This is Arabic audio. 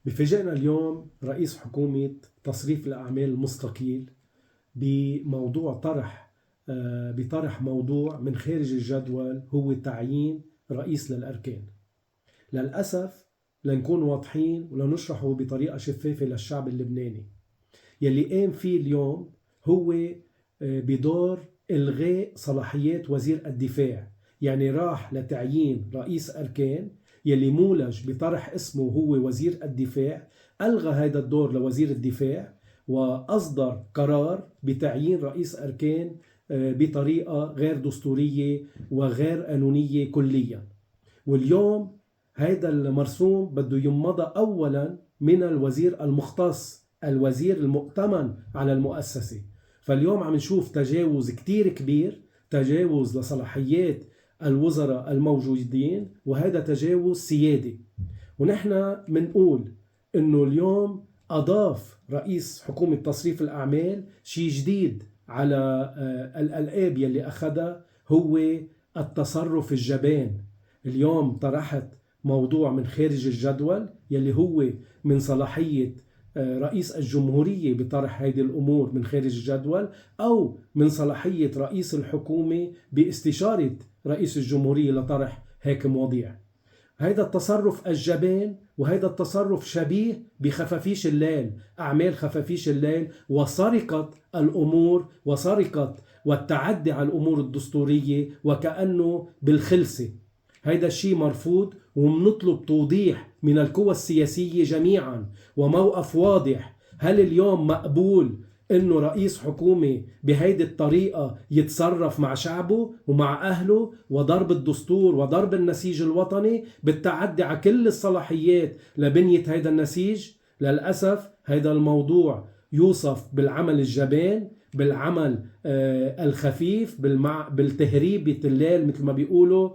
بفاجئنا اليوم رئيس حكومة تصريف الأعمال المستقيل بموضوع بطرح موضوع من خارج الجدول، هو تعيين رئيس للأركان. للأسف لنكون واضحين ولنشرحه بطريقة شفافة للشعب اللبناني. يلي قام فيه اليوم هو بدور إلغاء صلاحيات وزير الدفاع، يعني راح لتعيين رئيس أركان يلي مولج بطرح اسمه هو وزير الدفاع، ألغى هذا الدور لوزير الدفاع وأصدر قرار بتعيين رئيس أركان بطريقة غير دستورية وغير قانونية كليا. واليوم هذا المرسوم بده يمضى أولا من الوزير المختص، الوزير المؤتمن على المؤسسة. فاليوم عم نشوف تجاوز كتير كبير، تجاوز لصلاحيات الوزراء الموجودين، وهذا تجاوز سيادي. ونحن منقول انه اليوم اضاف رئيس حكومة تصريف الاعمال شيء جديد على الالقاب يلي اخذها، هو التصرف الجبان. اليوم طرحت موضوع من خارج الجدول يلي هو من صلاحية رئيس الجمهورية بطرح هذه الأمور من خارج الجدول، أو من صلاحية رئيس الحكومة باستشارة رئيس الجمهورية لطرح هيك مواضيع. هذا التصرف الجبان وهذا التصرف شبيه بخفافيش الليل، أعمال خفافيش الليل وسرقة الأمور وسرقة والتعدي على الأمور الدستورية وكأنه بالخلسة. هذا الشيء مرفوض، ومنطلب توضيح من القوى السياسية جميعا وموقف واضح. هل اليوم مقبول انه رئيس حكومة بهيدي الطريقة يتصرف مع شعبه ومع اهله وضرب الدستور وضرب النسيج الوطني بالتعدي على كل الصلاحيات لبنية هيدا النسيج؟ للأسف هيدا الموضوع يوصف بالعمل الجبان، بالعمل الخفيف، بالتهريب بالليل مثل ما بيقولوا.